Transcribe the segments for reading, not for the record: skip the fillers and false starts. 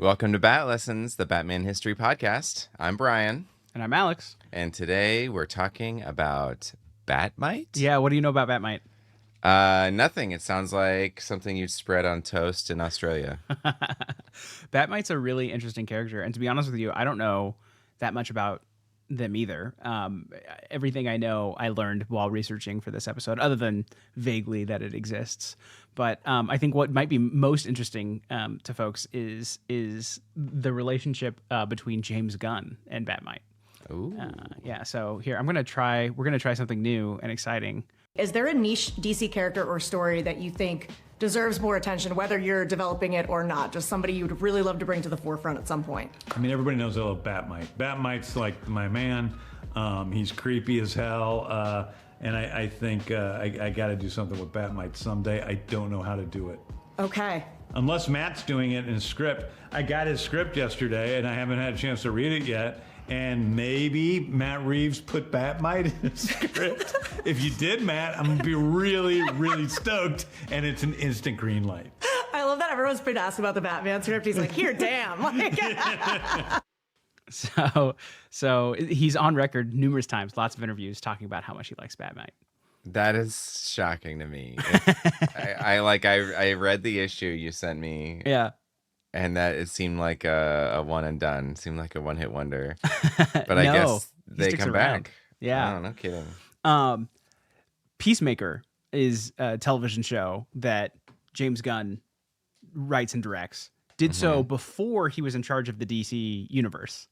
Welcome to Bat Lessons, the Batman History Podcast. I'm Brian. And I'm Alex. And today we're talking about Bat-Mite? Yeah, what do you know about Bat-Mite? Nothing. It sounds like something you'd spread on toast in Australia. Bat-Mite's a really interesting character. And to be honest with you, I don't know that much about them either. Everything I know, I learned while researching for this episode, other than vaguely that it exists. But I think what might be most interesting to folks is the relationship between James Gunn and Bat-Mite. Ooh. Yeah, so here, we're going to try something new and exciting. Is there a niche DC character or story that you think deserves more attention, whether you're developing it or not? Just somebody you'd really love to bring to the forefront at some point? I mean, everybody knows I love Bat-Mite. Bat-Mite's like my man. He's creepy as hell. And I think I got to do something with Bat-Mite someday. I don't know how to do it. Okay. Unless Matt's doing it in his script. I got his script yesterday, and I haven't had a chance to read it yet. And maybe Matt Reeves put Bat-Mite in his script. If you did, Matt, I'm going to be really, really stoked. And it's an instant green light. I love that everyone's been asking about the Batman script. He's like, here, damn. So he's on record numerous times, lots of interviews, talking about how much he likes Bat-Mite. That is shocking to me. I read the issue you sent me. Yeah. And that it seemed like a one and done. It seemed like a one-hit wonder. But I guess they come back. Yeah. Oh, no kidding. Peacemaker is a television show that James Gunn writes and directs. Did so before he was in charge of the DC universe.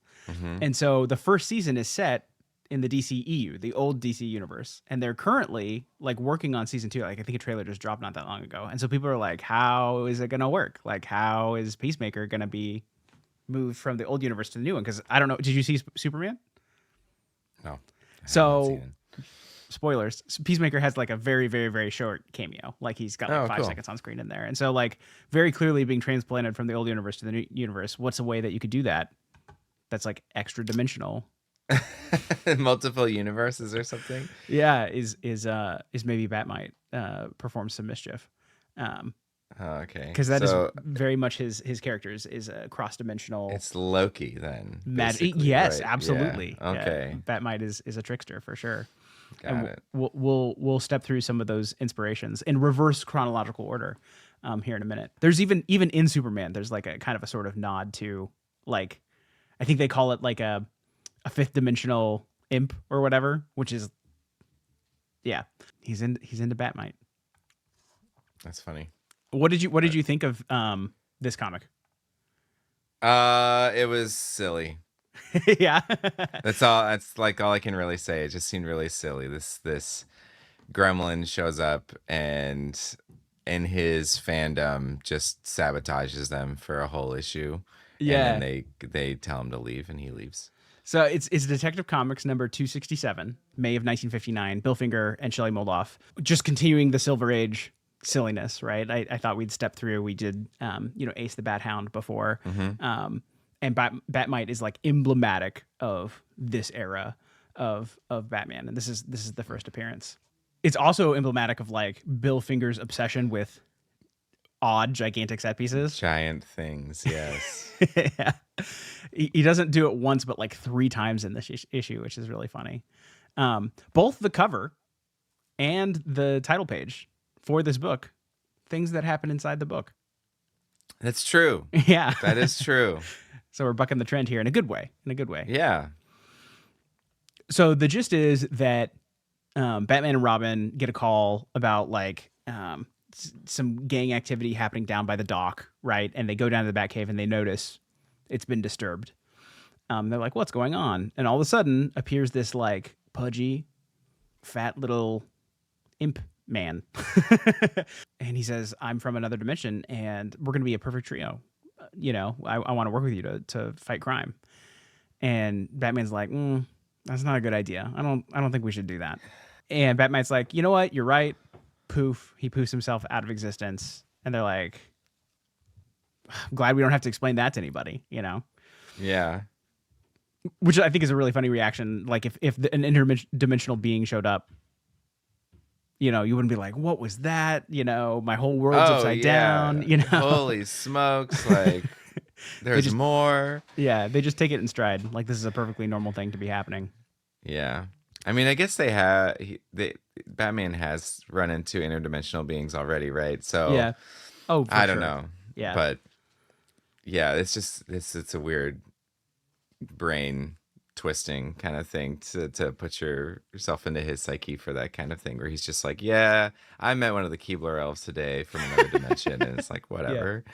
And so the first season is set in the DCEU, the old DC universe. And they're currently like working on season 2. Like I think a trailer just dropped not that long ago. And so people are like, how is it going to work? Like how is Peacemaker going to be moved from the old universe to the new one? Because I don't know. Did you see Superman? No. So spoilers, Peacemaker has like a very, very, very short cameo. Like he's got like 5 seconds on screen in there. And so like very clearly being transplanted from the old universe to the new universe. What's a way that you could do that? That's like extra dimensional. Multiple universes or something. Yeah, is maybe Bat-Mite performs some mischief. Okay. Because that is very much his character is a cross-dimensional. It's Loki then. Magic. Yes, right? absolutely. Yeah. Okay. Yeah, Bat-Mite is a trickster for sure. Got it. We'll step through some of those inspirations in reverse chronological order here in a minute. There's even in Superman, there's like a kind of a sort of nod to like, I think they call it like a fifth dimensional imp or whatever, which is, yeah, he's into Bat-Mite. That's funny. What did you think of this comic? It was silly. Yeah. That's all. That's like all I can really say. It just seemed really silly. This gremlin shows up and in his fandom just sabotages them for a whole issue. Yeah. And then they tell him to leave and he leaves. So it's Detective Comics number 267, May of 1959. Bill Finger and Shelley Moldoff just continuing the Silver Age silliness, right? I thought we'd step through. We did, Ace the Bat Hound before, and Bat-Mite is like emblematic of this era of Batman, and this is the first appearance. It's also emblematic of like Bill Finger's obsession with odd, gigantic set pieces, Giant things, yes. Yeah. He doesn't do it once, but like 3 times in this issue, which is really funny. Both the cover and the title page for this book, things that happen inside the book. That's true. Yeah. That is true. So we're bucking the trend here in a good way. Yeah. So the gist is that Batman and Robin get a call about like some gang activity happening down by the dock, right? And they go down to the Batcave and they notice it's been disturbed. They're like, what's going on? And all of a sudden appears this like pudgy, fat little imp man. And he says, I'm from another dimension and we're going to be a perfect trio. I want to work with you to fight crime. And Batman's like, that's not a good idea. I don't think we should do that. And Batman's like, you know what? You're right. Poof. He poofs himself out of existence. And they're like, I'm glad we don't have to explain that to anybody, Yeah. Which I think is a really funny reaction. Like if an interdimensional being showed up, you wouldn't be like, what was that? My whole world's upside down, Holy smokes. Like There's just- more. Yeah, they just take it in stride. Like, this is a perfectly normal thing to be happening. Yeah. I mean, I guess Batman has run into interdimensional beings already, right? So Yeah. Oh, for I don't sure. know. Yeah. But yeah, it's a weird brain twisting kind of thing to put yourself into his psyche for that kind of thing, where he's just like, yeah, I met one of the Keebler elves today from another dimension, and it's like, whatever.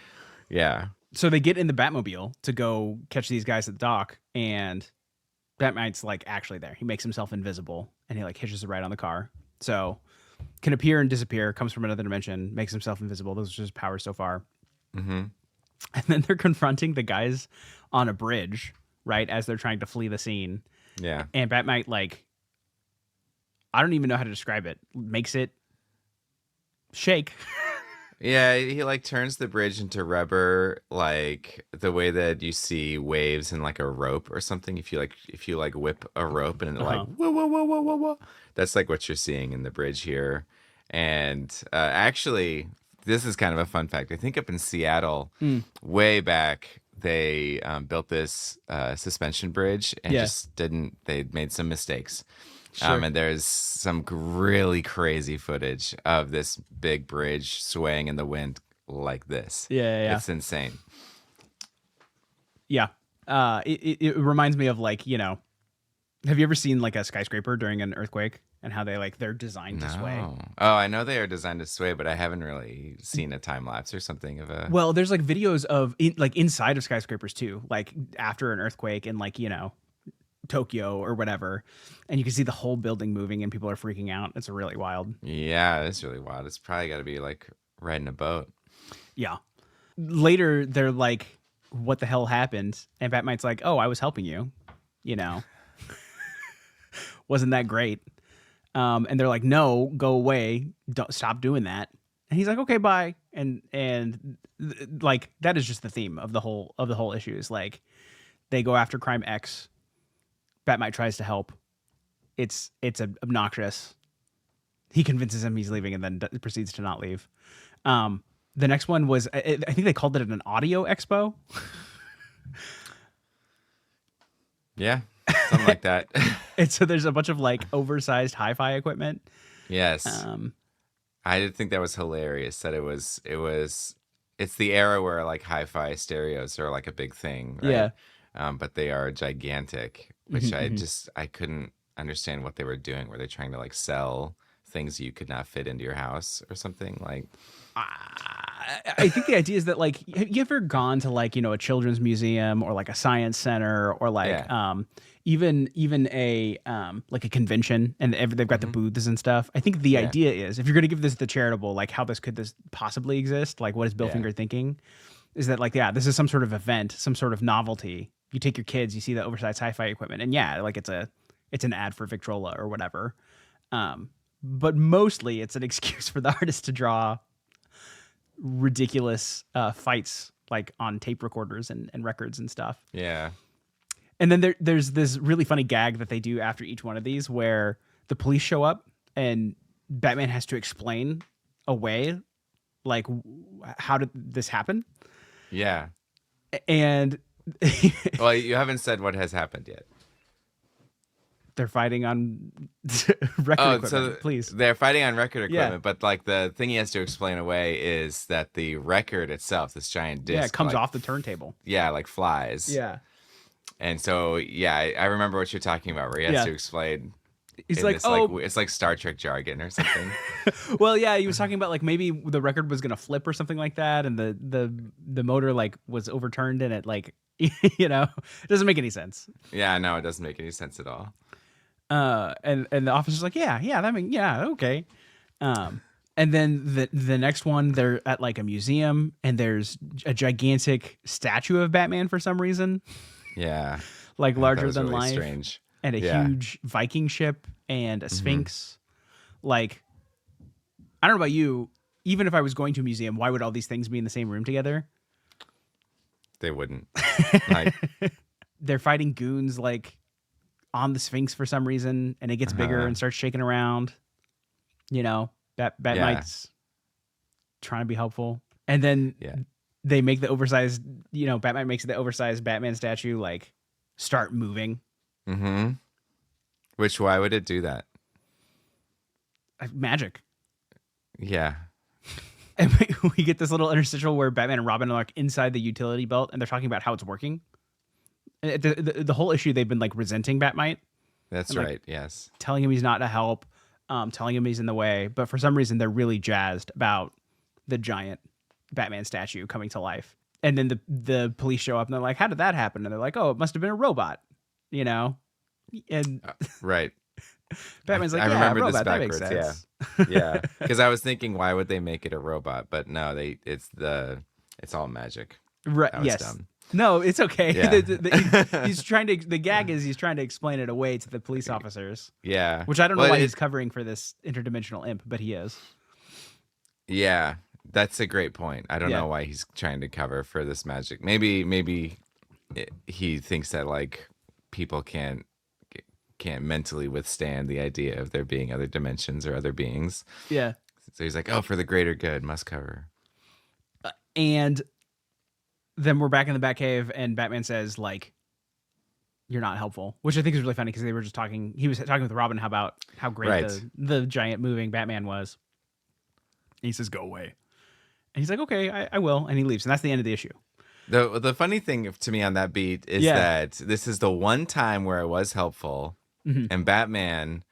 Yeah. So they get in the Batmobile to go catch these guys at the dock, and Bat-Mite's like actually there. He makes himself invisible, and he like hitches a ride on the car. So can appear and disappear, comes from another dimension, makes himself invisible. Those are his powers so far. Mm-hmm. And then they're confronting the guys on a bridge, right, as they're trying to flee the scene. Yeah. And Bat-Mite, like, I don't even know how to describe it, makes it shake. Yeah, he like turns the bridge into rubber, like the way that you see waves in like a rope or something. If you like whip a rope and it like whoa whoa whoa whoa whoa whoa, that's like what you're seeing in the bridge here. And actually, this is kind of a fun fact. I think up in Seattle, way back, they built this suspension bridge and they made some mistakes. Sure. And there's some really crazy footage of this big bridge swaying in the wind like this. Yeah. It's insane. Yeah. It reminds me of, like, you know, have you ever seen like a skyscraper during an earthquake and how they're designed to sway? No. Oh, I know they are designed to sway, but I haven't really seen a time lapse or something of a. Well, there's like videos of like inside of skyscrapers too, like after an earthquake in, like, you know, Tokyo or whatever, and you can see the whole building moving and people are freaking out. It's really wild. Yeah, it's really wild. It's probably got to be like riding a boat. Yeah. Later, they're like, what the hell happened? And Bat-Mite's like, oh, I was helping you, you know. Wasn't that great? And they're like, no, go away. Don't stop doing that. And he's like, okay, bye. And like, that is just the theme of the whole issue, is like, they go after Crime X. Bat-Mite tries to help. It's obnoxious. He convinces him he's leaving and then proceeds to not leave. The next one was, I think they called it an audio expo. Yeah, something like that. And so there's a bunch of like oversized hi-fi equipment. Yes. I did think that was hilarious that it's the era where like hi-fi stereos are like a big thing, right? Yeah. But they are gigantic, which I couldn't understand what they were doing. Were they trying to like sell things you could not fit into your house or something? Like, I think the idea is that, like, have you ever gone to, like, you know, a children's museum or like a science center or like even a like a convention, and they've got the booths and stuff. I think the idea is, if you're going to give this the charitable, like, how could this possibly exist? Like, what is Bill Finger thinking? Is that, like, yeah, this is some sort of event, some sort of novelty. You take your kids, you see the oversized hi-fi equipment, and yeah, like it's an ad for Victrola or whatever. But mostly it's an excuse for the artist to draw ridiculous fights, like on tape recorders and records and stuff. yeah. And then there's this really funny gag that they do after each one of these, where the police show up and Batman has to explain away, like, how did this happen? Yeah. And Well, you haven't said what has happened yet. they're fighting on record equipment. Please. They're fighting on record equipment, Yeah. but like the thing he has to explain away is that the record itself, this giant disc, Yeah, it comes like, off the turntable. Yeah, like flies. Yeah. And so, yeah, I remember what you're talking about, where he has to explain. He's in like, this, oh, it's like Star Trek jargon or something. well, yeah, he was talking about, like, maybe the record was gonna flip or something like that, and the motor, like, was overturned, and it, like, you know, it doesn't make any sense. Yeah, no, it doesn't make any sense at all. And the officer's like, okay. And then the next one, they're at like a museum, and there's a gigantic statue of Batman for some reason, Yeah, like that larger was than really life, strange. and a huge Viking ship and a Sphinx. Like, I don't know about you, even if I was going to a museum, why would all these things be in the same room together? They wouldn't. Like, They're fighting goons, like, on the Sphinx for some reason, and it gets bigger and starts shaking around. You know, Bat-Mite's trying to be helpful. And then they make the oversized, Bat-Mite makes the oversized Batman statue like start moving. Mm-hmm. Which, why would it do that? Magic. Yeah. And we get this little interstitial where Batman and Robin are like inside the utility belt, and they're talking about how it's working. And the whole issue, they've been like resenting Bat-Mite. That's and, like, right. Yes. telling him he's not to help, telling him he's in the way. But for some reason, they're really jazzed about the giant Batman statue coming to life. And then the police show up and they're like, how did that happen? And they're like, oh, it must have been a robot, And Right. Batman's like, I yeah, remember robot, this that makes backwards. sense. Yeah. Because I was thinking, why would they make it a robot? But no, it's all magic. Right. That was Yes. dumb. No, it's okay. Yeah. He's trying to. The gag is he's trying to explain it away to the police officers. Yeah. Which I don't know Well, why he's covering for this interdimensional imp, but he is. Yeah, that's a great point. I don't Yeah. know why he's trying to cover for this magic. Maybe he thinks that like people can't mentally withstand the idea of there being other dimensions or other beings. Yeah. So he's like, oh, for the greater good, must cover. And then we're back in the Batcave, and Batman says, like, you're not helpful, which I think is really funny because they were just talking. He was talking with Robin about how great Right. the giant moving Batman was. And he says, go away. And he's like, okay, I will. And he leaves. And that's the end of the issue. The funny thing to me on that beat is Yeah. that this is the one time where it was helpful, Mhm. and Batman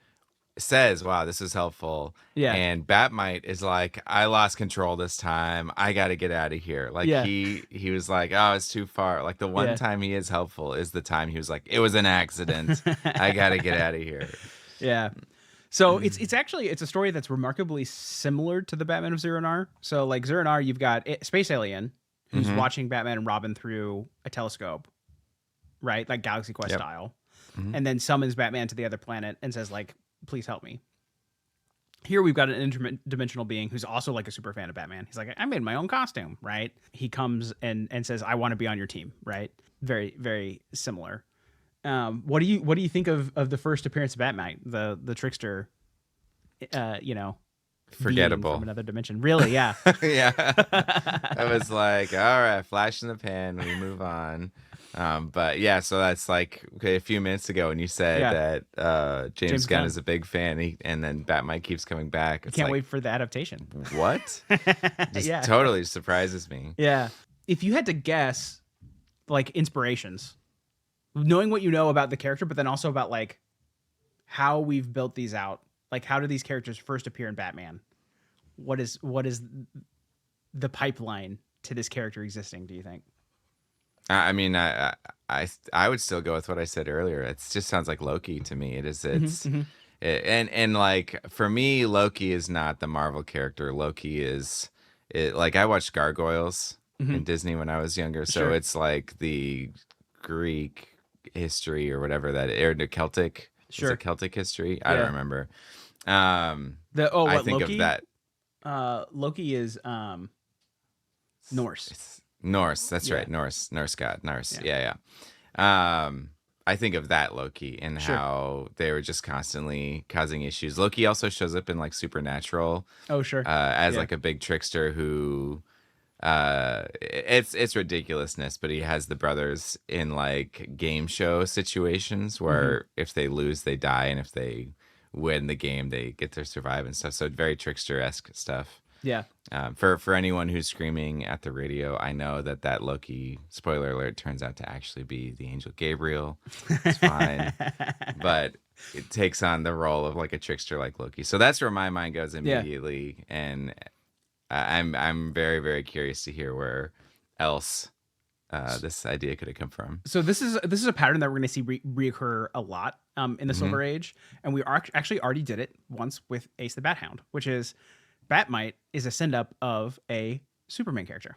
says, wow, this is helpful. Yeah. And Bat-Mite is like, I lost control this time. I got to get out of here. Like Yeah. he was like, oh, it's too far. Like the one Yeah. time he is helpful is the time he was like, it was an accident. I got to get out of here. Yeah. So it's actually a story that's remarkably similar to the Batman of Zero-Nar. So like Zero-Nar, you've got a space alien who's Mhm. watching Batman and Robin through a telescope, right? Like Galaxy Quest Yep. style. Mhm. And then summons Batman to the other planet and says like, please help me. Here we've got an interdimensional being who's also like a super fan of Batman. He's like, I made my own costume, right? He comes and says, I want to be on your team, right? Very, very similar. What do you think of the first appearance of Bat-Mite, the trickster, being Forgettable. from another dimension? Really? Yeah. Yeah. I was like, all right, flash in the pan. We move on. But yeah, so that's like a few minutes ago when you said Yeah. that James Gunn Gunn. is a big fan, and then Bat-Mite keeps coming back. It's Can't like, wait for the adaptation. what? Just Yeah. totally surprises me. Yeah. If you had to guess, like, inspirations, knowing what you know about the character, but then also about like how we've built these out, like how do these characters first appear in Batman? What is the pipeline to this character existing, do you think? I mean, I would still go with what I said earlier. It just sounds like Loki to me. It's Mhm. and like for me, Loki is not the Marvel character. Loki is like I watched Gargoyles in Disney when I was younger, so Sure. it's like the Greek history or whatever that or the Celtic. Sure. Is it Celtic history? I Yeah. don't remember. I I think Loki? of that. Loki is Norse. It's Norse. That's Yeah. right. Norse god. Norse. Yeah. Yeah. I think of that Loki and Sure. how they were just constantly causing issues. Loki also shows up in like Supernatural Oh, sure. as Yeah. like a big trickster who it's ridiculousness, but he has the brothers in like game show situations where if they lose, they die, and if they win the game, they get to survive and stuff. So very trickster-esque stuff. Yeah. For anyone who's screaming at the radio, I know that Loki, spoiler alert, turns out to actually be the angel Gabriel. It's fine, but it takes on the role of like a trickster like Loki. So that's where my mind goes immediately, and I'm very, very curious to hear where else this idea could have come from. So this is a pattern that we're going to see reoccur a lot in the Silver Age, and we actually already did it once with Ace the Bat Hound, which is Bat-Mite is a send up of a Superman character.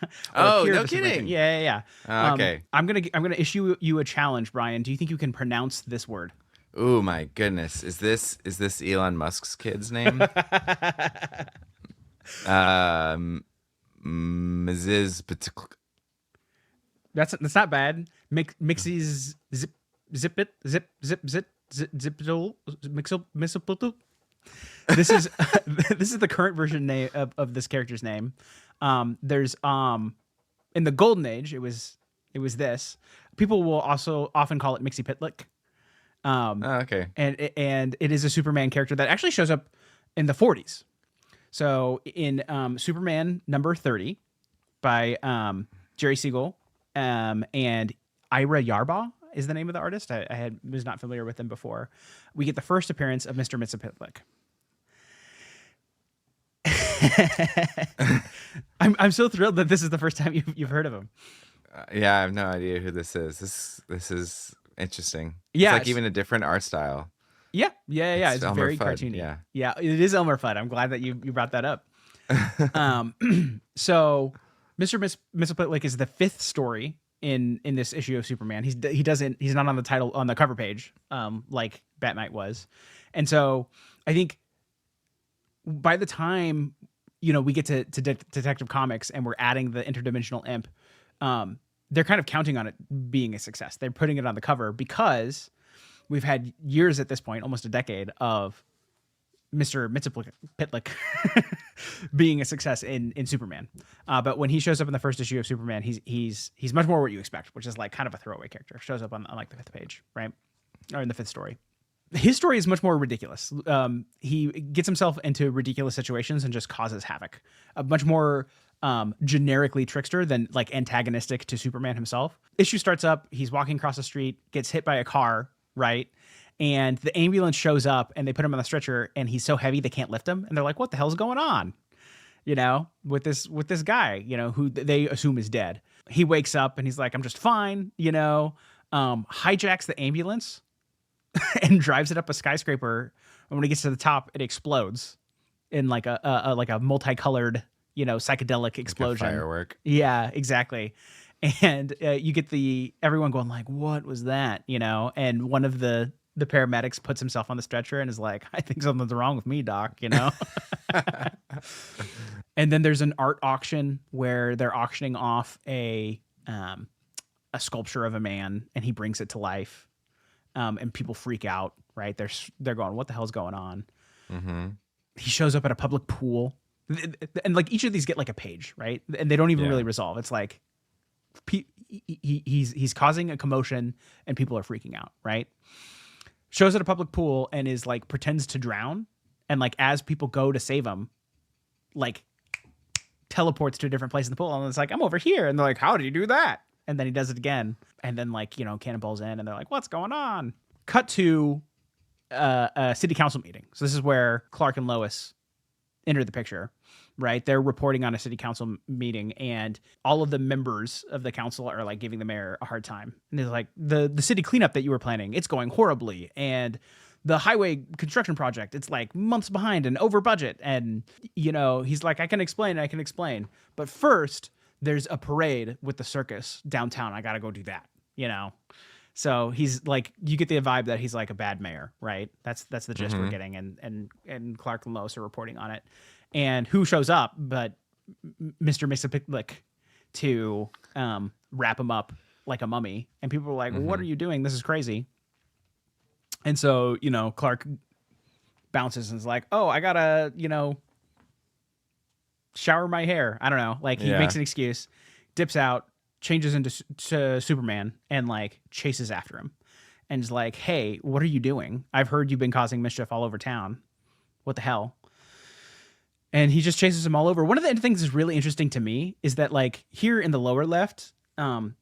Or Oh, appears no as a Superman kidding. character. Yeah. Okay. I'm gonna issue you a challenge, Brian. Do you think you can pronounce this word? Oh my goodness, is this Elon Musk's kid's name? Mxyzptlk. That's not bad. Mxyzptlk. This is this is the current version name of this character's name. There's In the Golden Age, it was this. People will also often call it Mxyzptlk. Oh, okay. And it is a Superman character that actually shows up in the 40s. So in Superman number 30 by Jerry Siegel and Ira Yarbaugh is the name of the artist. I was not familiar with them before. We get the first appearance of Mr. Mxyzptlk. I'm so thrilled that this is the first time you've heard of him. Yeah, I have no idea who this is. This is interesting. Yeah, it's like even a different art style. Yeah. It's Elmer very Fudd, cartoony. yeah. It is Elmer Fudd. I'm glad that you brought that up. So Mr. Mxyzptlk is the 5th story in this issue of Superman. He's not on the cover page like Bat-Mite was, and so I think by the time we get to Detective Comics and we're adding the interdimensional imp, they're kind of counting on it being a success. They're putting it on the cover because we've had years at this point, almost a decade, of Mr. Mxyzptlk being a success in Superman. But when he shows up in the first issue of Superman, he's much more what you expect, which is like kind of a throwaway character. Shows up on like the 5th page, right? Or in the 5th story. His story is much more ridiculous. He gets himself into ridiculous situations and just causes havoc. Much more generically trickster than like antagonistic to Superman himself. Issue starts up. He's walking across the street, gets hit by a car, right? And the ambulance shows up and they put him on the stretcher and he's so heavy they can't lift him. And they're like, what the hell's going on? With this guy, who they assume is dead. He wakes up and he's like, I'm just fine, hijacks the ambulance and drives it up a skyscraper. And when he gets to the top, it explodes in like a multicolored, psychedelic explosion. Like a firework. Yeah, exactly. And you get everyone going like, what was that? And one of the paramedics puts himself on the stretcher and is like, I think something's wrong with me, doc, And then there's an art auction where they're auctioning off a sculpture of a man and he brings it to life. And people freak out, right? They're going, what the hell's going on? Mm-hmm. He shows up at a public pool. And like each of these get like a page, right? And they don't even really resolve. It's like he's causing a commotion and people are freaking out, right? Shows at a public pool and is like pretends to drown, and like as people go to save him, like teleports to a different place in the pool, and it's like, I'm over here, and they're like, how did you do that? And then he does it again, and then like cannonballs in, and they're like, what's going on? Cut to a city council meeting. So this is where Clark and Lois enter the picture, right? They're reporting on a city council meeting, and all of the members of the council are like giving the mayor a hard time. And they're like, the city cleanup that you were planning, it's going horribly. And the highway construction project, it's like months behind and over budget. And, he's like, I can explain. But first, there's a parade with the circus downtown. I got to go do that, So he's like, you get the vibe that he's like a bad mayor, right? That's the gist we're getting. And Clark and Lois are reporting on it. And who shows up but Mr. Mxyzptlk to wrap him up like a mummy. And people are like, what are you doing? This is crazy. And so, Clark bounces and is like, oh, I gotta, shower my hair. I don't know. Like he makes an excuse, dips out, changes into Superman, and like chases after him. And is like, hey, what are you doing? I've heard you've been causing mischief all over town. What the hell? And he just chases him all over. One of the things that's really interesting to me is that like here in the lower left,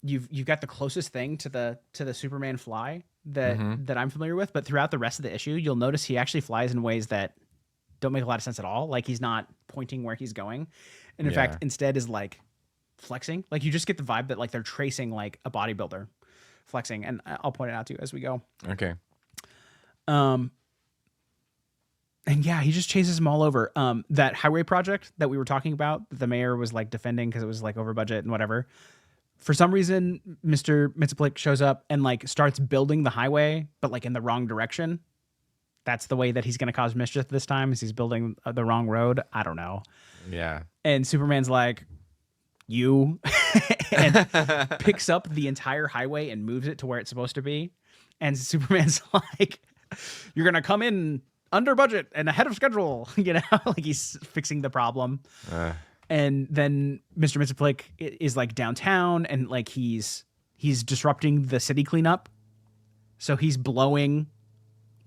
you've got the closest thing to the Superman fly that I'm familiar with. But throughout the rest of the issue, you'll notice he actually flies in ways that don't make a lot of sense at all. Like he's not pointing where he's going. And in fact, instead is like flexing. Like you just get the vibe that like they're tracing like a bodybuilder flexing. And I'll point it out to you as we go. Okay. And yeah, he just chases him all over. That highway project that we were talking about, that the mayor was like defending because it was like over budget and whatever. For some reason, Mr. Mxyzptlk shows up and like starts building the highway, but like in the wrong direction. That's the way that he's going to cause mischief this time, is he's building the wrong road. I don't know. Yeah. And Superman's like, you, and picks up the entire highway and moves it to where it's supposed to be. And Superman's like, you're going to come in under budget and ahead of schedule, like he's fixing the problem. And then Mr. Mxyzptlk is like downtown, and like he's disrupting the city cleanup. So he's blowing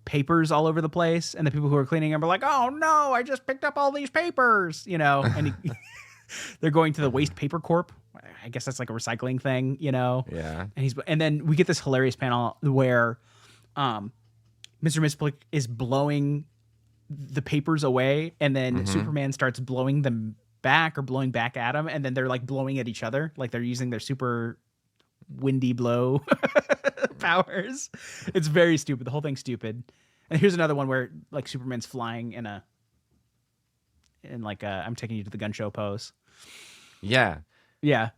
papers all over the place, and the people who are cleaning up are like, "Oh no, I just picked up all these papers," you know. And they're going to the Waste Paper Corp. I guess that's like a recycling thing, you know. Yeah. And then we get this hilarious panel where Mr. Mxyzptlk is blowing the papers away, and then Superman starts blowing them back or blowing back at him, and then they're like blowing at each other, like they're using their super windy blow powers. It's very stupid. The whole thing's stupid. And here's another one where like Superman's flying in like a I'm taking you to the gun show pose. Yeah. Yeah.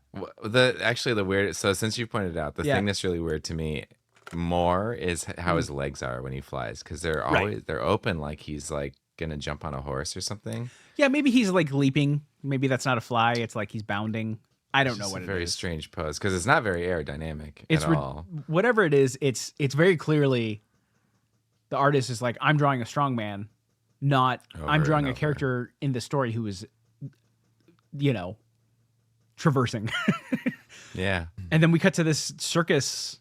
The weird. So since you pointed out, the Yeah. thing that's really weird to me more is how his legs are when he flies, because they're always they're open, like he's like gonna jump on a horse or something. Yeah, maybe he's like leaping. Maybe that's not a fly. It's like he's bounding. I don't know It's what a it very is. strange pose because it's not very aerodynamic It's at all. whatever it is. It's very clearly the artist is like, I'm drawing a strong man, not I'm Over drawing and a over. character in the story who is, you know, traversing. Yeah. And then we cut to this circus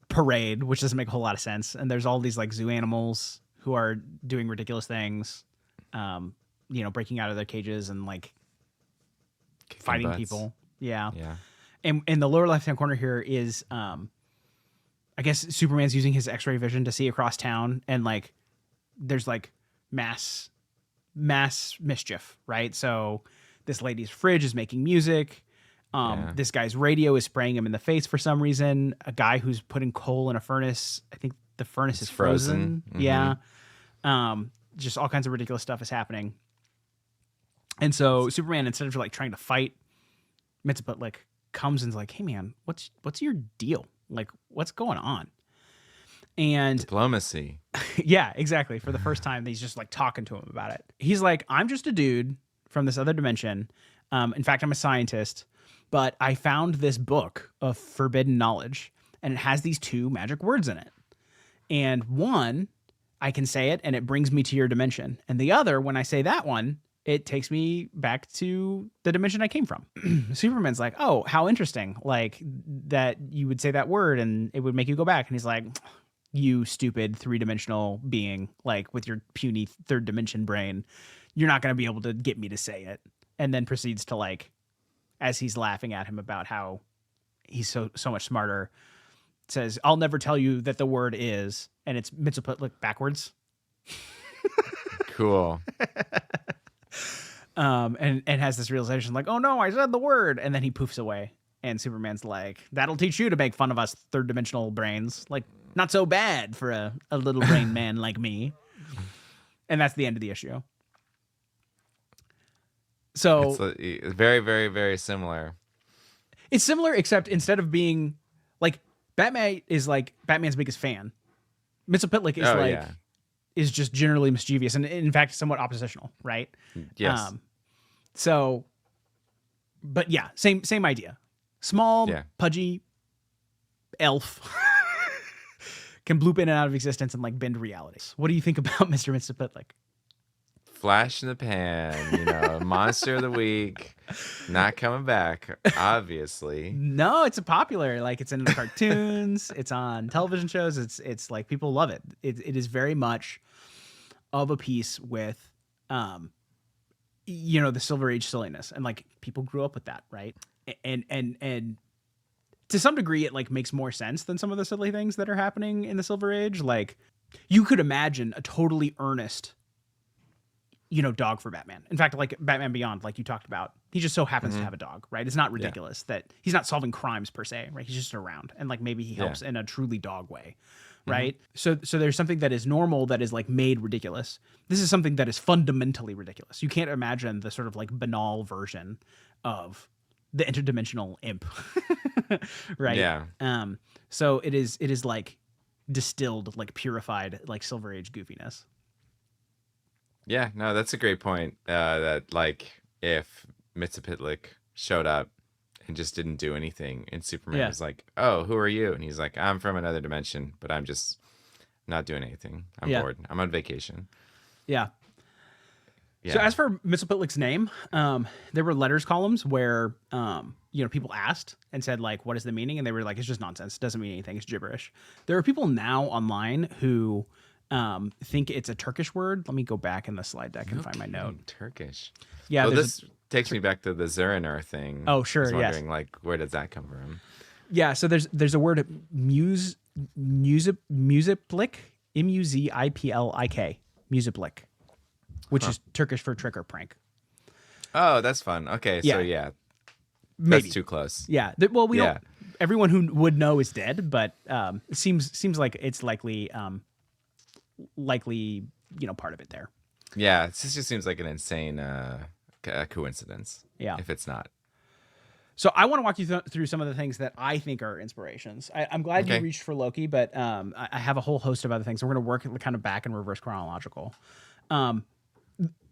parade, which doesn't make a whole lot of sense. And there's all these like zoo animals who are doing ridiculous things, you know, breaking out of their cages and like Kicking fighting butts. people. Yeah. Yeah. And in the lower left-hand corner here is, I guess Superman's using his X-ray vision to see across town, and like, there's like mass mischief, right? So this lady's fridge is making music. Yeah. This guy's radio is spraying him in the face for some reason. A guy who's putting coal in a furnace. I think the furnace is frozen. frozen. Yeah. Just all kinds of ridiculous stuff is happening. And so Superman, instead of like trying to fight Mxyzptlk, like comes and's like, "Hey man, what's your deal? Like, what's going on?" And Diplomacy. yeah, exactly. For the first time, he's just like talking to him about it. He's like, "I'm just a dude from this other dimension. In fact, I'm a scientist, but I found this book of forbidden knowledge, and it has these two magic words in it. And one, I can say it, and it brings me to your dimension. And the other, when I say that one, it takes me back to the dimension I came from." Superman's like, "Oh, how interesting. Like that you would say that word and it would make you go back." And he's like, "You stupid three-dimensional being, like with your puny third dimension brain, you're not going to be able to get me to say it." And then proceeds to like, as he's laughing at him about how he's so much smarter, says, "I'll never tell you that the word is," and it's Mxyzptlk backwards. Cool. And has this realization like, "Oh no, I said the word," and then he poofs away. And Superman's like, "That'll teach you to make fun of us third dimensional brains. Like, not so bad for a little brain man like me." And that's the end of the issue. So It's very, very, very similar. it's similar, except instead of being like, Bat-Mite is like Batman's biggest fan. Mxyzptlk is is just generally mischievous and in fact somewhat oppositional, right? Yes. So, but yeah, same idea. Small, Yeah. pudgy elf can bloop in and out of existence and like bend realities. What do you think about Mr. Mxyzptlk? Flash in the pan, monster of the week, not coming back, obviously. No, it's a popular. Like, it's in the cartoons, it's on television shows. It's like people love it. It is very much of a piece with, the Silver Age silliness, and like people grew up with that, right? And to some degree, it like makes more sense than some of the silly things that are happening in the Silver Age. Like, you could imagine a totally earnest, dog for Batman. In fact, like Batman Beyond, like you talked about, he just so happens to have a dog, right? It's not ridiculous that he's not solving crimes per se, right? He's just around, and like maybe he helps in a truly dog way, right? So there's something that is normal that is like made ridiculous. This is something that is fundamentally ridiculous. You can't imagine the sort of like banal version of the interdimensional imp, right? Yeah. So it is like distilled, like purified, like Silver Age goofiness. Yeah, no, that's a great point. That like if Mxyzptlk showed up and just didn't do anything, and Superman was like, "Oh, who are you?" And he's like, "I'm from another dimension, but I'm just not doing anything. I'm bored. I'm on vacation." Yeah. So as for Mxyzptlk's name, there were letters columns where people asked and said like, "What is the meaning?" And they were like, "It's just nonsense. It doesn't mean anything. It's gibberish." There are people now online who think it's a Turkish word. Let me go back in the slide deck and find my note. Turkish. Yeah, Well, this takes me back to the Zurinar thing. Oh, sure, I was yes. wondering, like, where does that come from? Yeah, so there's a word Mxyzptlk, Muziplik, Mxyzptlk, which is Turkish for trick or prank. Oh, that's fun. Okay, so yeah, Maybe. that's too close. Yeah. Well, we don't. Everyone who would know is dead, but it seems like it's likely part of it there. Yeah, this just seems like an insane coincidence. Yeah. If it's not. So I want to walk you through some of the things that I think are inspirations. I'm glad you reached for Loki, but I have a whole host of other things. We're going to work kind of back in reverse chronological.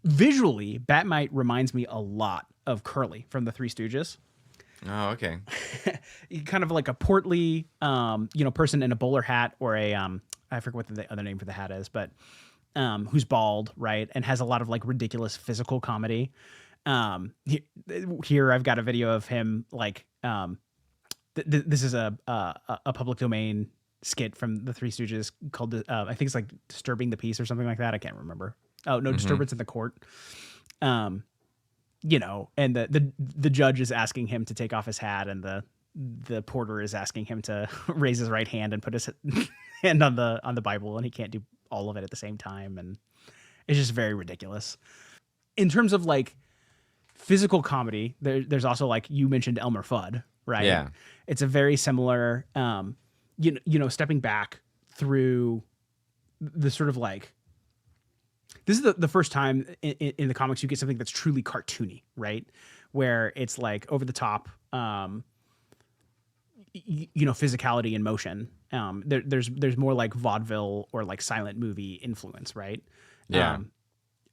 Visually, Bat-Mite reminds me a lot of Curly from the Three Stooges. Oh, okay. Kind of like a portly, person in a bowler hat or a I forget what the other name for the hat is, but who's bald, right, and has a lot of like ridiculous physical comedy. Here I've got a video of him like this is a public domain skit from the Three Stooges called I think it's like Disturbing the Peace or something like that. I can't remember. Oh no, Disturbance in the Court. And the judge is asking him to take off his hat, and the porter is asking him to raise his right hand and put his hand on the Bible, and he can't do all of it at the same time, and it's just very ridiculous. In terms of like physical comedy, there's also, like you mentioned, Elmer Fudd, right? Yeah, it's a very similar, stepping back through the sort of like, this is the first time in the comics you get something that's truly cartoony, right? Where it's like over the top, physicality and motion. There's more like vaudeville or like silent movie influence, right? Yeah.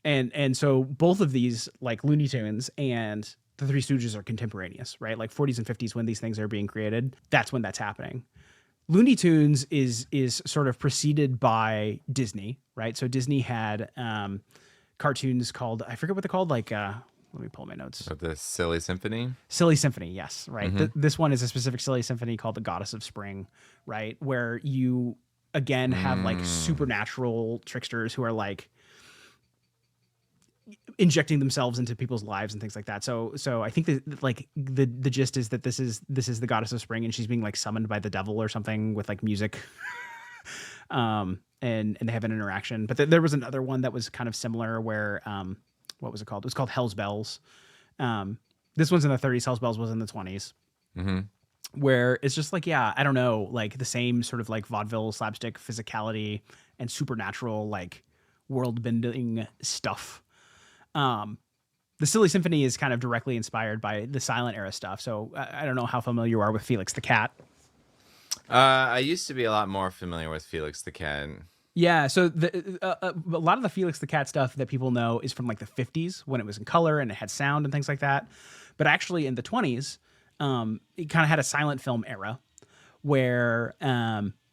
And so both of these, like Looney Tunes and the Three Stooges, are contemporaneous, right? Like 40s and 50s when these things are being created. That's when that's happening. Looney Tunes is sort of preceded by Disney, right? So Disney had cartoons called, I forget what they're called, like let me pull my notes. The Silly Symphony. Silly Symphony, yes, right. This one is a specific Silly Symphony called the Goddess of Spring, right? Where you again have like supernatural tricksters who are like injecting themselves into people's lives and things like that. So I think that like the gist is that this is the Goddess of Spring, and she's being like summoned by the devil or something with like music. And they have an interaction. But there was another one that was kind of similar where what was it called? It was called Hell's Bells. This one's in the 30s. Hell's Bells was in the 20s. Where it's just like, yeah, I don't know, like the same sort of like vaudeville slapstick physicality and supernatural like world bending stuff. The Silly Symphony is kind of directly inspired by the silent era stuff. So I don't know how familiar you are with Felix the Cat. I used to be a lot more familiar with Felix the Cat. Yeah, so a lot of the Felix the Cat stuff that people know is from like the 50s when it was in color and it had sound and things like that. But actually in the 20s, it kind of had a silent film era where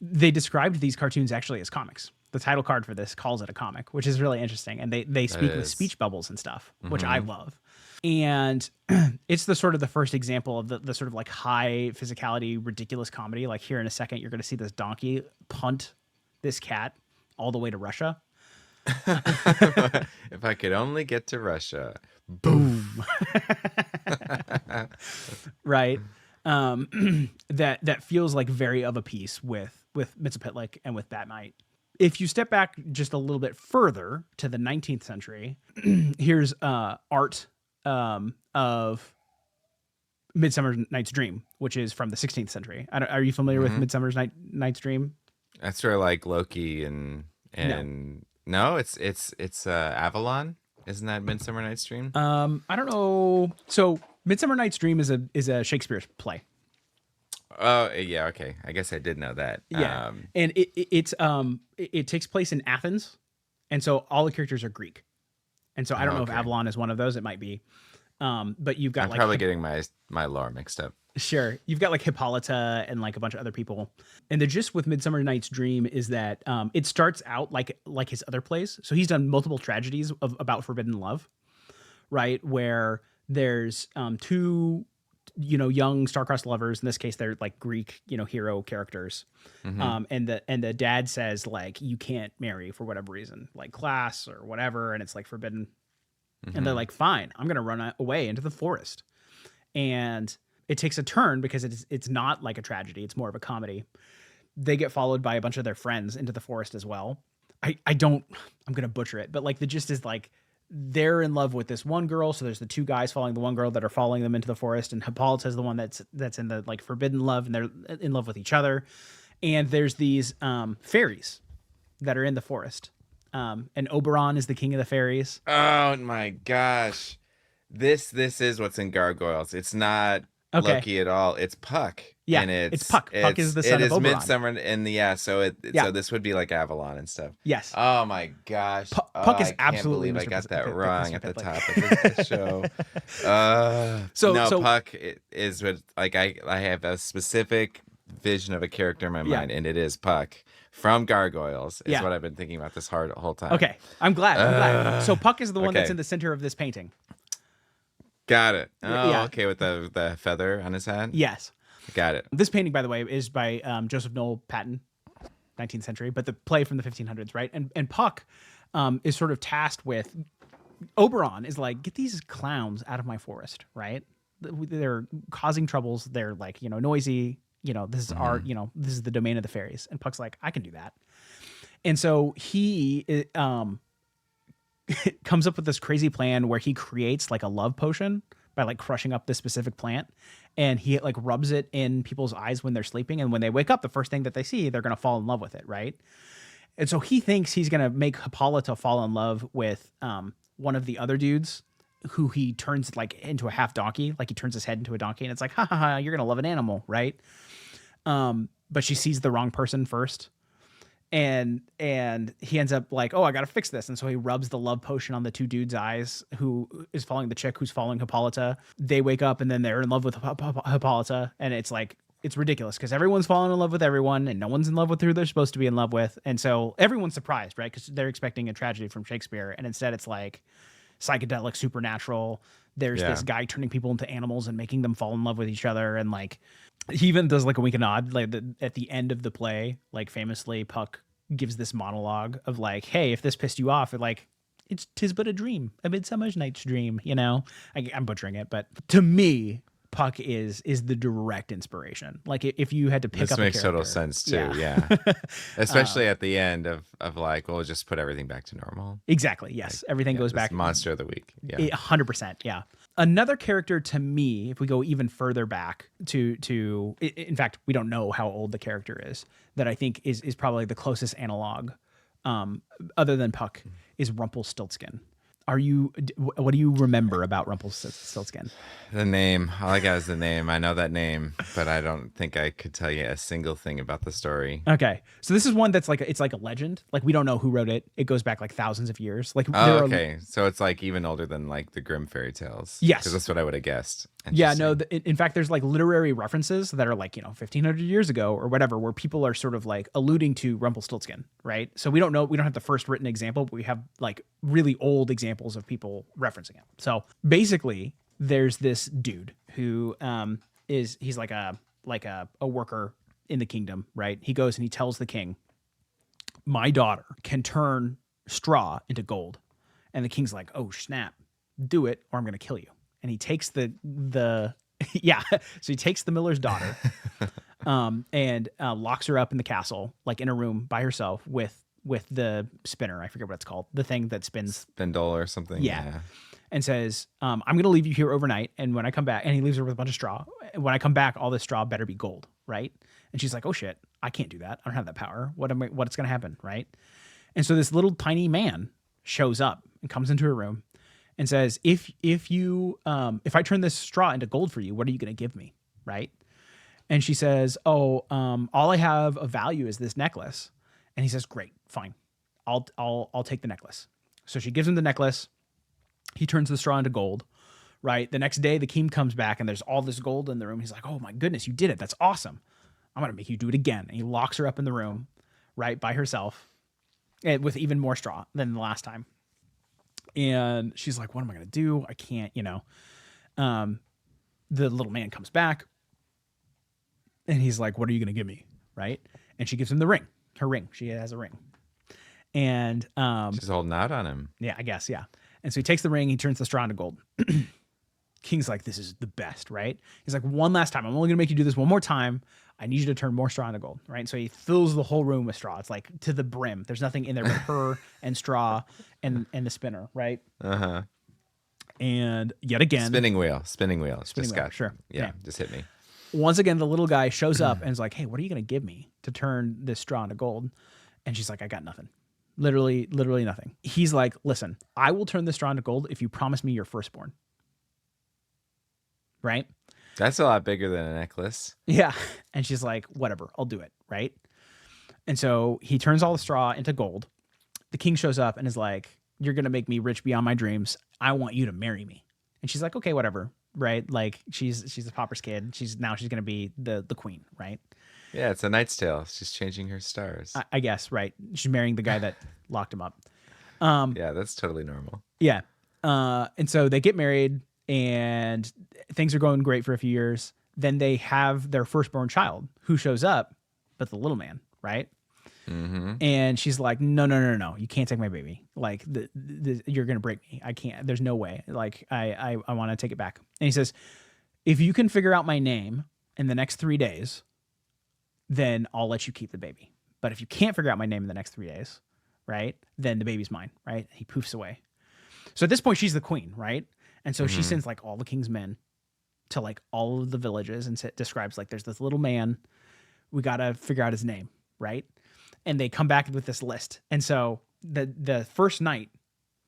they described these cartoons actually as comics. The title card for this calls it a comic, which is really interesting. And they speak with speech bubbles and stuff, which I love. And it's the sort of the first example of the sort of like high physicality, ridiculous comedy. Like here in a second, you're going to see this donkey punt this cat all the way to Russia. If I could only get to Russia. Boom. Right. That feels like very of a piece with Mxyzptlk and with Bat-Mite. If you step back just a little bit further to the 19th century, here's art of Midsummer Night's Dream, which is from the 16th century. Are you familiar with Midsummer Night's Dream? That's where like Loki and no, it's Avalon. Isn't that Midsummer Night's Dream? I don't know. So Midsummer Night's Dream is a Shakespeare play. Oh yeah, okay. I guess I did know that. Yeah, and it takes place in Athens, and so all the characters are Greek, and so I don't know if Avalon is one of those. It might be, but you've got I'm probably getting my lore mixed up. Sure, you've got like Hippolyta and like a bunch of other people, and the gist with Midsummer Night's Dream is that it starts out like his other plays. So he's done multiple tragedies about forbidden love, right? Where there's two, young star-crossed lovers. In this case, they're like Greek, hero characters. And the dad says like, you can't marry for whatever reason, like class or whatever, and it's like forbidden. And they're like, fine, I'm gonna run away into the forest. And it takes a turn because it's not like a tragedy; it's more of a comedy. They get followed by a bunch of their friends into the forest as well. I'm gonna butcher it, but like the gist is like they're in love with this one girl. So there's the two guys following the one girl that are following them into the forest, and Hippolyta is the one that's in the like forbidden love, and they're in love with each other. And there's these fairies that are in the forest. And Oberon is the king of the fairies. Oh my gosh. This is what's in Gargoyles. It's not Loki at all. It's Puck. Yeah, and it's Puck. Puck is the son of Oberon. It is Midsummer in the so this would be like Avalon and stuff. Yes. Oh my gosh. Puck is absolutely. I can't believe I got that wrong at the Mxyzptlk. top of this show. Puck is what like I have a specific vision of a character in my mind, and it is Puck from Gargoyles. Is what I've been thinking about this whole time. Okay, I'm glad. So Puck is the one that's in the center of this painting. Got it. Oh, Yeah. okay, with the feather on his head. Yes. Got it. This painting, by the way, is by Joseph Noel Paton, 19th century, but the play from the 1500s, right? And Puck is sort of tasked with Oberon is like, get these clowns out of my forest, right? They're causing troubles. They're like, noisy. This is our, this is the domain of the fairies. And Puck's like, I can do that. And so he comes up with this crazy plan where he creates like a love potion by like crushing up this specific plant, and he like rubs it in people's eyes when they're sleeping, and when they wake up, the first thing that they see, they're going to fall in love with it, right? And so he thinks he's going to make Hippolyta fall in love with one of the other dudes who he turns like into a half donkey, like he turns his head into a donkey, and it's like, ha ha ha, you're going to love an animal, right? But she sees the wrong person first. And he ends up like, oh, I got to fix this. And so he rubs the love potion on the two dudes' eyes, who is following the chick who's following Hippolyta. They wake up and then they're in love with Hippolyta. And it's like, it's ridiculous because everyone's falling in love with everyone and no one's in love with who they're supposed to be in love with. And so everyone's surprised, right? Because they're expecting a tragedy from Shakespeare. And instead it's like psychedelic, supernatural. There's this guy turning people into animals and making them fall in love with each other. And like, he even does like a wink and nod, like at the end of the play, like famously Puck gives this monologue of like, hey, if this pissed you off, like, tis but a dream, a midsummer's night's dream, I'm butchering it, but to me, Puck is the direct inspiration. Like if you had to pick this up makes total sense too. Yeah. Especially at the end of like, we'll just put everything back to normal. Exactly. Yes. Like, everything goes back. Monster of the week. Yeah. 100%. Yeah. Another character to me, if we go even further back to in fact, we don't know how old the character is, that I think is probably the closest analog, other than Puck, is Rumpelstiltskin. What do you remember about Rumpelstiltskin? The name. All I got is the name. I know that name, but I don't think I could tell you a single thing about the story. Okay. So this is one that's like, it's like a legend. Like we don't know who wrote it. It goes back like thousands of years. Like, okay. So it's like even older than like the Grimm fairy tales. Yes. Because that's what I would have guessed. Yeah, no, in fact, there's like literary references that are like, 1500 years ago or whatever, where people are sort of like alluding to Rumpelstiltskin, right? So we don't have the first written example, but we have like really old examples of people referencing it. So basically there's this dude who he's like a worker in the kingdom, right? He goes and he tells the king, my daughter can turn straw into gold. And the king's like, oh snap, do it or I'm going to kill you. And he takes the yeah, so he takes the miller's daughter and locks her up in the castle, like in a room by herself with the spinner. I forget what it's called. The thing that spins. Spindle or something. Yeah. And says, I'm going to leave you here overnight. And when I come back, and he leaves her with a bunch of straw. When I come back, all this straw better be gold, right? And she's like, oh shit, I can't do that. I don't have that power. What's going to happen, right? And so this little tiny man shows up and comes into her room and says, if I turn this straw into gold for you, what are you going to give me? Right. And she says, all I have of value is this necklace. And he says, great, fine. I'll take the necklace. So she gives him the necklace. He turns the straw into gold, right? The next day the king comes back and there's all this gold in the room. He's like, oh my goodness, you did it. That's awesome. I'm going to make you do it again. And he locks her up in the room, right, by herself, and with even more straw than the last time. And she's like, what am I going to do? I can't, the little man comes back and he's like, what are you going to give me? Right. And she gives him the ring, her ring. She has a ring. And She's holding out on him. yeah, I guess. Yeah. And so he takes the ring, he turns the straw into gold. King's like, this is the best, right? He's like, one last time. I'm only going to make you do this one more time. I need you to turn more straw into gold, right? So he fills the whole room with straw. It's like to the brim. There's nothing in there but her and straw and the spinner, right? Uh-huh. And yet again, Spinning wheel. Just wheel, got, sure. Yeah, Yeah. just hit me. once again, the little guy shows up and is like, hey, what are you going to give me to turn this straw into gold? And she's like, I got nothing. Literally nothing. He's like, listen, I will turn this straw into gold if you promise me your firstborn. Right? That's a lot bigger than a necklace. Yeah. And she's like, whatever, I'll do it. Right? And so he turns all the straw into gold. The king shows up and is like, you're going to make me rich beyond my dreams. I want you to marry me. And she's like, okay, whatever. Right? Like she's a pauper's kid. She's going to be the queen. Right? Yeah, it's a Knight's Tale. She's changing her stars. I guess. Right. She's marrying the guy that locked him up. Yeah, that's totally normal. Yeah. And so they get married and things are going great for a few years. Then they have their firstborn child who shows up, but the little man, right? Mm-hmm. And she's like, no. You can't take my baby. Like, you're going to break me. I can't. There's no way. Like, I want to take it back. And he says, if you can figure out my name in the next 3 days, then I'll let you keep the baby. But if you can't figure out my name in the next 3 days, right, then the baby's mine, right? He poofs away. So at this point, she's the queen, right? And so she sends like all the king's men to like all of the villages and describes like there's this little man. We got to figure out his name, right? And they come back with this list. And so the first night,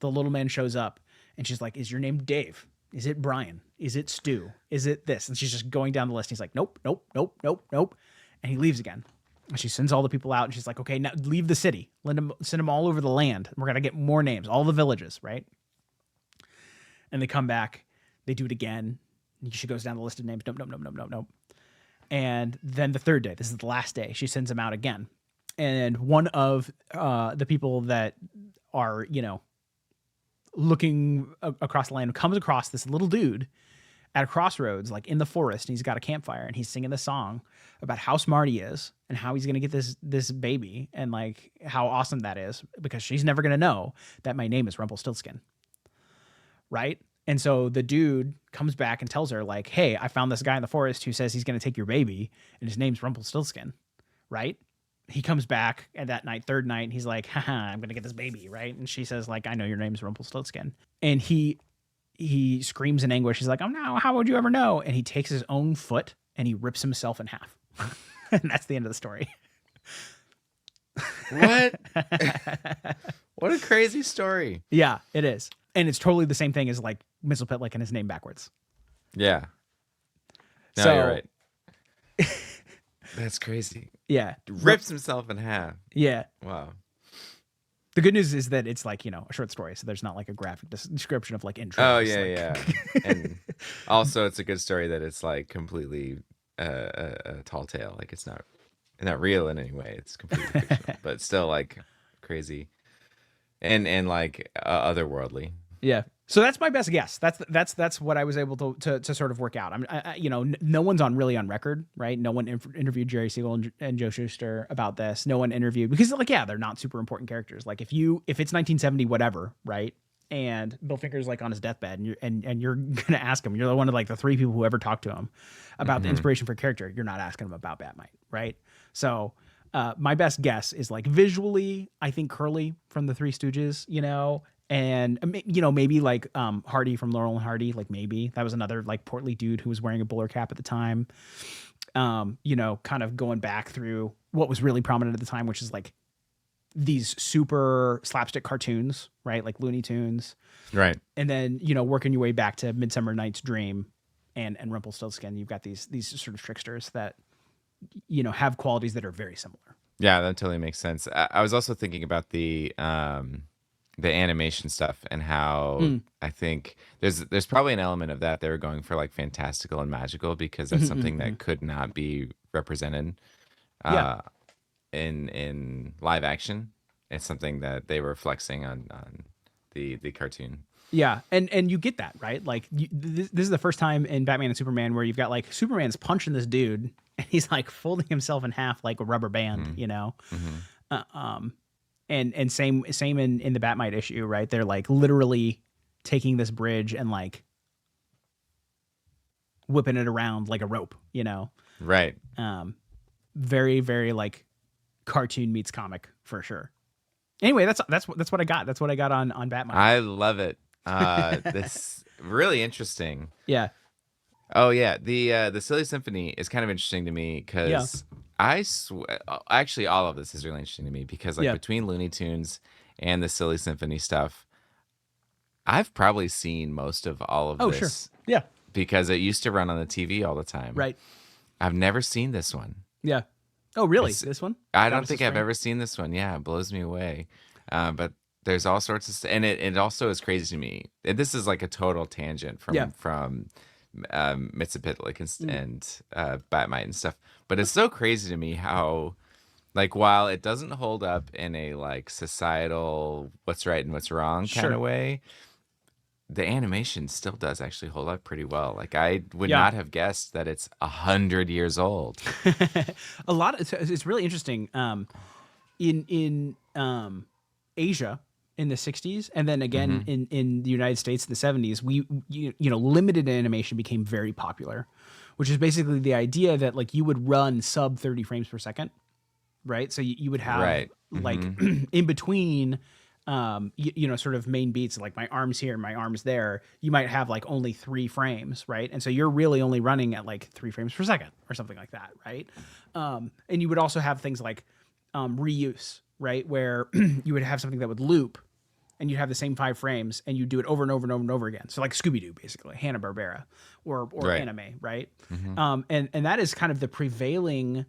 the little man shows up and she's like, is your name Dave? Is it Brian? Is it Stu? Is it this? And she's just going down the list. He's like, nope. And he leaves again. And she sends all the people out and she's like, okay, now leave the city. Send them all over the land. We're going to get more names, all the villages, right? And they come back. They do it again. She goes down the list of names. Nope. And then the third day, this is the last day, she sends them out again. And one of the people that are, looking across the land comes across this little dude at a crossroads, like in the forest, and he's got a campfire and he's singing this song about how smart he is and how he's going to get this baby and like how awesome that is because she's never going to know that my name is Rumpelstiltskin. Right? And so the dude comes back and tells her like, hey, I found this guy in the forest who says he's going to take your baby and his name's Rumpelstiltskin. Right? He comes back at that night, third night, and he's like, haha, I'm going to get this baby. Right? And she says like, I know your name's Rumpelstiltskin. And he screams in anguish. He's like, oh no, how would you ever know? And he takes his own foot and he rips himself in half. And that's the end of the story. What? What a crazy story. Yeah, it is. And it's totally the same thing as like Mxyzptlk and his name backwards. Yeah. No, So- you're right. That's crazy. Yeah. Rips himself in half. Yeah. Wow. The good news is that it's like, a short story. So there's not like a graphic description of like intro. Oh, It's yeah, like- yeah. And also, it's a good story that it's like completely a tall tale. Like it's not real in any way. It's completely fictional, but still like crazy and like otherworldly. Yeah. So that's my best guess. That's what I was able to sort of work out. No one's really on record, right? No one interviewed Jerry Siegel and Joe Shuster about this. No one interviewed because they're not super important characters. Like if it's 1970, whatever, right? And Bill Finker's like on his deathbed and you're going to ask him, you're one of like the three people who ever talked to him about the inspiration for character. You're not asking him about Bat-Mite, right? So my best guess is like visually, I think Curly from the Three Stooges, and maybe like Hardy from Laurel and Hardy, like maybe that was another like portly dude who was wearing a bowler cap at the time. Kind of going back through what was really prominent at the time, which is like these super slapstick cartoons, right? Like Looney Tunes. Right. And then, working your way back to Midsummer Night's Dream and Rumpelstiltskin, you've got these sort of tricksters that, have qualities that are very similar. Yeah, that totally makes sense. I was also thinking about the animation stuff and how I think there's probably an element of that they were going for like fantastical and magical because that's something that could not be represented in live action. It's something that they were flexing on the cartoon. Yeah, and you get that, right? Like this is the first time in Batman and Superman where you've got like Superman's punching this dude and he's like folding himself in half like a rubber band, you know. And same in the Bat-Mite issue, right? They're like literally taking this bridge and like whipping it around like a rope, you know. Right. Very, very like cartoon meets comic for sure. Anyway, that's what I got. That's what I got on Bat-Mite. I love it. This really interesting. Yeah. Oh yeah, the Silly Symphony is kind of interesting to me because actually all of this is really interesting to me because like between Looney Tunes and the Silly Symphony stuff, I've probably seen most of all of this. Sure. Yeah. Because it used to run on the TV all the time. Right. I've never seen this one. Yeah. Oh, really? This one? I don't think I've ever seen this one. Yeah, it blows me away. But there's all sorts of and it also is crazy to me. And this is like a total tangent from Mxyzptlk and Bat-Mite and stuff. But it's so crazy to me how, like, while it doesn't hold up in a like societal what's right and what's wrong kind of way, the animation still does actually hold up pretty well. Like I would not have guessed that it's 100 years old. A lot. It's really interesting. In Asia in the 60s, and then again in the United States in the 70s, limited animation became very popular, which is basically the idea that like you would run sub 30 frames per second, right? So you would have like in between. Sort of main beats, like my arms here and my arms there, you might have like only 3 frames, right? And so you're really only running at like 3 frames per second or something like that, right? And you would also have things like reuse, right? Where you would have something that would loop and you'd have the same 5 frames and you do it over and over and over and over again. So like Scooby-Doo, basically, Hanna-Barbera or anime, right? And that is kind of the prevailing...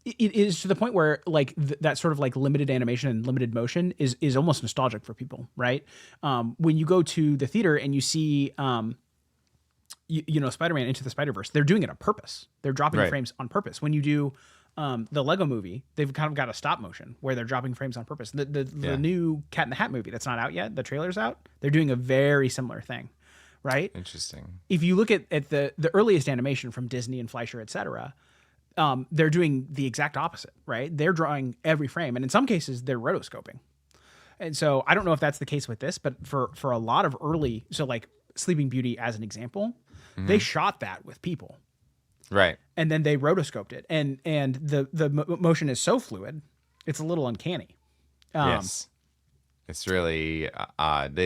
It is to the point where like that sort of like limited animation and limited motion is almost nostalgic for people, right? When you go to the theater and you see, Spider-Man Into the Spider-Verse, they're doing it on purpose. They're dropping frames on purpose. When you do the Lego movie, they've kind of got a stop motion where they're dropping frames on purpose. The new Cat in the Hat movie that's not out yet, the trailer's out, they're doing a very similar thing, right? Interesting. If you look at the earliest animation from Disney and Fleischer, etc., they're doing the exact opposite, right? They're drawing every frame, and in some cases, they're rotoscoping. And so I don't know if that's the case with this, but for a lot of early, so like Sleeping Beauty as an example, they shot that with people, right? And then they rotoscoped it, and the motion is so fluid, it's a little uncanny. Yes, it's really odd.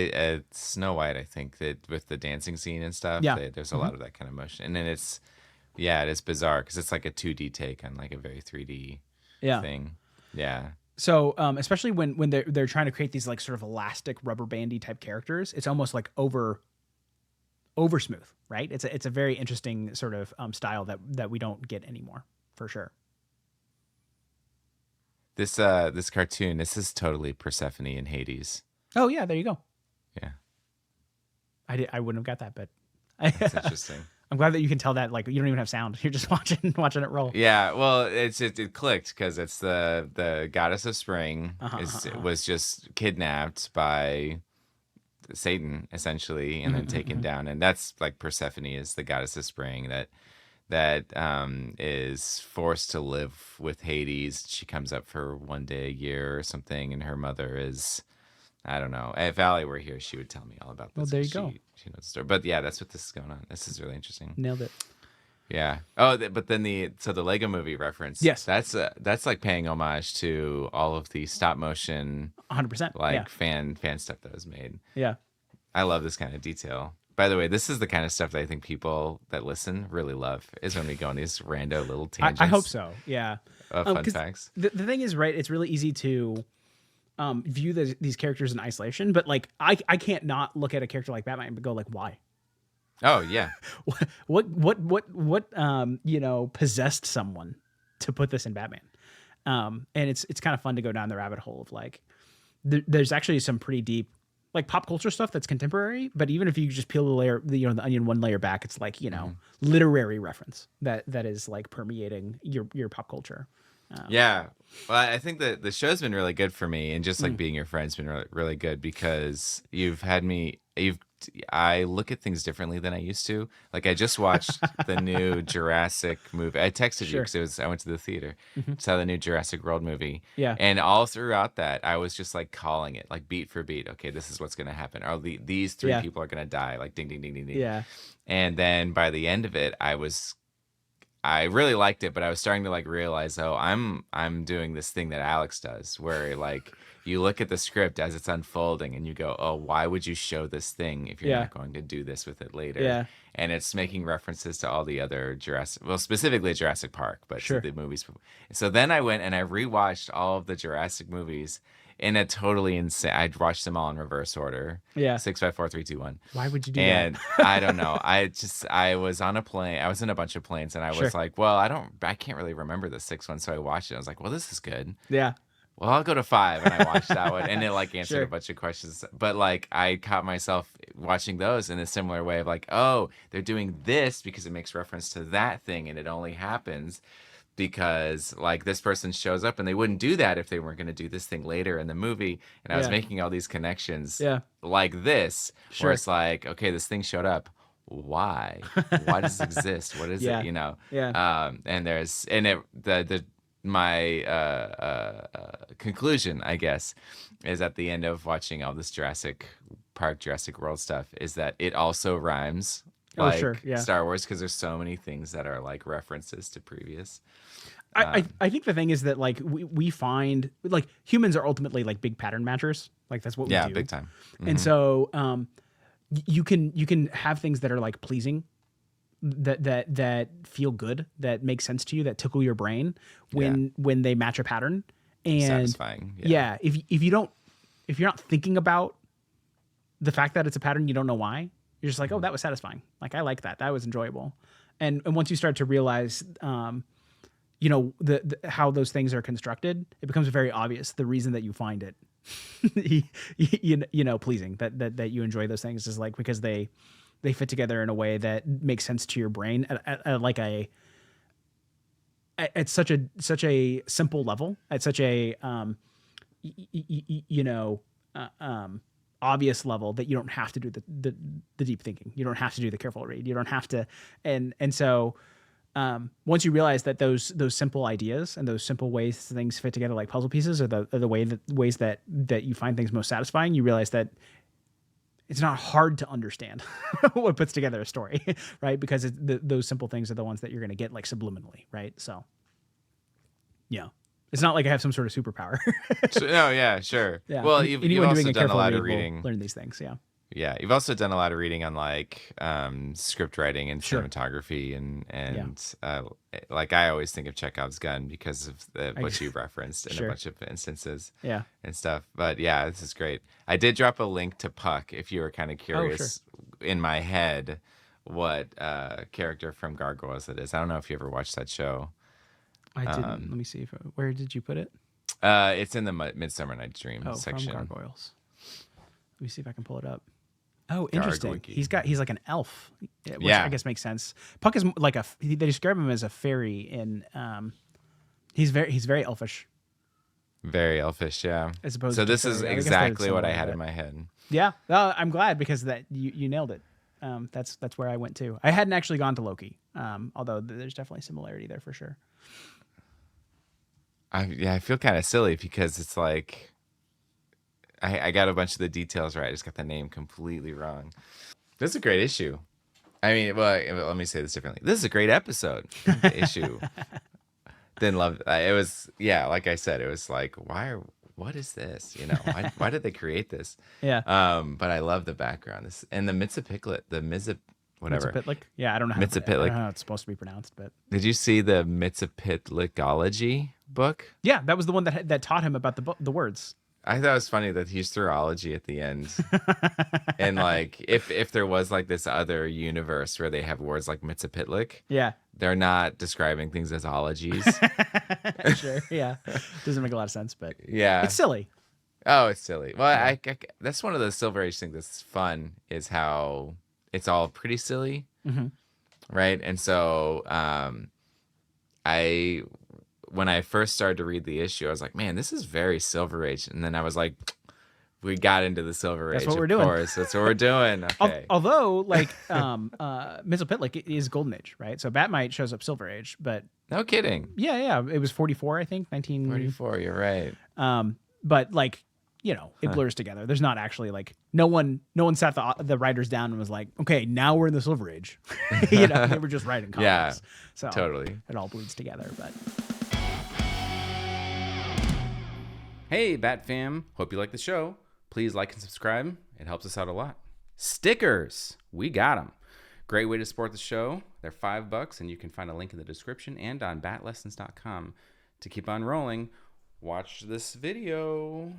Snow White, I think that with the dancing scene and stuff, there's a lot of that kind of motion, and then it's. Yeah, it is bizarre because it's like a 2D take on like a very 3D thing. Yeah. So especially when they're trying to create these like sort of elastic rubber bandy type characters, it's almost like over smooth, right? It's a very interesting sort of style that we don't get anymore, for sure. This cartoon, this is totally Persephone in Hades. Oh yeah, there you go. Yeah. I wouldn't have got that, but that's interesting. I'm glad that you can tell that like you don't even have sound. You're just watching it roll. Yeah, well, it clicked because it's the goddess of spring was just kidnapped by Satan essentially, and then taken down, and that's like Persephone is the goddess of spring that is forced to live with Hades. She comes up for one day a year or something, and her mother is. I don't know. If Allie were here, she would tell me all about this. Well, there you go. She knows the story. But yeah, that's what this is going on. This is really interesting. Nailed it. Yeah. Oh, but then the Lego Movie reference. Yes. That's like paying homage to all of the stop motion, 100%, like fan stuff that was made. Yeah. I love this kind of detail. By the way, this is the kind of stuff that I think people that listen really love. Is when we go on these rando little tangents. I hope so. Yeah. Fun facts. The thing is, right? It's really easy to. View these characters in isolation, but like I can't not look at a character like Batman and go like, why? Oh yeah. what possessed someone to put this in Batman? And it's kind of fun to go down the rabbit hole of like, there's actually some pretty deep like pop culture stuff that's contemporary, but even if you just peel the onion one layer back, it's like literary reference that is like permeating your pop culture. Yeah. Well, I think that the show's been really good for me, and just like being your friend's been really, really good because I look at things differently than I used to. Like I just watched the new Jurassic movie. I texted you because I went to the theater, saw the new Jurassic World movie. Yeah. And all throughout that, I was just like calling it, like beat for beat. Okay, this is what's going to happen. Or these three people are going to die. Like ding, ding, ding, ding, ding. Yeah. And then by the end of it, I really liked it, but I was starting to like realize, oh, I'm doing this thing that Alex does, where like you look at the script as it's unfolding and you go, oh, why would you show this thing if you're not going to do this with it later? Yeah. And it's making references to all the other specifically Jurassic Park, but to the movies. So then I went and I rewatched all of the Jurassic movies in a totally insane. I'd watched them all in reverse order. Yeah. 6, 5, 4, 3, 2, 1. Why would you do and that? I don't know. I was on a plane. I was in a bunch of planes, and I was like, well, I can't really remember the 6th one. So I watched it. I was like, well, this is good. Yeah. Well, I'll go to 5, and I watched that one, and it like answered a bunch of questions. But like, I caught myself watching those in a similar way of like, oh, they're doing this because it makes reference to that thing, and it only happens because like this person shows up, and they wouldn't do that if they weren't going to do this thing later in the movie. And I was making all these connections, like this, where it's like, okay, this thing showed up. Why? Why does it exist? What is it? You know? Yeah. And there's my conclusion, I guess, is at the end of watching all this Jurassic Park, Jurassic World stuff, is that it also rhymes like Star Wars, because there's so many things that are like references to previous. I think the thing is that like we find like humans are ultimately like big pattern matchers. Like that's what we do. Yeah, big time. Mm-hmm. And so you can have things that are like pleasing, that feel good, that make sense to you, that tickle your brain when they match a pattern. And satisfying. If you're not thinking about the fact that it's a pattern, you don't know why. You're just like, oh, that was satisfying. Like I like that. That was enjoyable. And once you start to realize, you know, the how those things are constructed, it becomes very obvious the reason that you find it, you know, pleasing, that you enjoy those things is like because they fit together in a way that makes sense to your brain at such a simple level, at such a obvious level that you don't have to do the deep thinking. You don't have to do the careful read. You don't have to, and so once you realize that those simple ideas and those simple ways things fit together like puzzle pieces are the ways that you find things most satisfying, you realize that it's not hard to understand what puts together a story, right? Because those simple things are the ones that you're going to get like subliminally, right? So, yeah. It's not like I have some sort of superpower. No, yeah, sure. Yeah. Well, you've also done a lot of reading. Learn these things, yeah. Yeah, you've also done a lot of reading on like script writing and cinematography and like I always think of Chekhov's gun because of what you referenced in a bunch of instances, and stuff. But yeah, this is great. I did drop a link to Puck if you were kind of curious in my head what character from Gargoyles it is. I don't know if you ever watched that show. I didn't. Let me see where did you put it? It's in the Midsummer Night's Dream section. From Gargoyles. Let me see if I can pull it up. Oh, interesting. He's like an elf, which I guess makes sense. Puck is like they describe him as a fairy in he's very elfish. Very elfish, yeah. As opposed so to this is exactly what I had in my head. Yeah. I'm glad because that you nailed it. That's where I went to. I hadn't actually gone to Loki. Although there's definitely similarity there for sure. I feel kind of silly because it's like I got a bunch of the details right. I just got the name completely wrong. This is a great issue. I mean, well, let me say this differently. This is a great episode. Issue. Didn't love it. It was, like I said, it was like, what is this? You know, why did they create this? Yeah. But I love the background. And the Mxyzptlk, whatever. Mxyzptlk? Yeah, I don't know Mxyzptlk. I don't know how it's supposed to be pronounced, but. Did you see the Mxyzptlkology book? Yeah, that was the one that taught him about the words. I thought it was funny that he's through ology at the end. And like if there was like this other universe where they have words like Mxyzptlk, they're not describing things as ologies. Sure, yeah. Doesn't make a lot of sense, but it's silly. Oh, it's silly. Well, I that's one of the Silver Age things that's fun is how it's all pretty silly, right? And so when I first started to read the issue, I was like, man, this is very Silver Age. And then I was like, we got into the Silver Age. That's what we're of doing. course. That's what we're doing. Okay. Although, like, Mxyzptlk is Golden Age, right? So Bat-Mite shows up Silver Age, but No kidding. yeah, it was 44, I think, 44, you're right. But like, you know, it blurs together. There's not actually like no one sat the writers down and was like, okay, now we're in the Silver Age. You know, they were just writing comics. Yeah, so totally. it all bleeds together. But Hey, Bat fam. Hope you like the show. Please like and subscribe. It helps us out a lot. Stickers. We got them. Great way to support the show. They're $5, and you can find a link in the description and on batlessons.com. To keep on rolling, watch this video.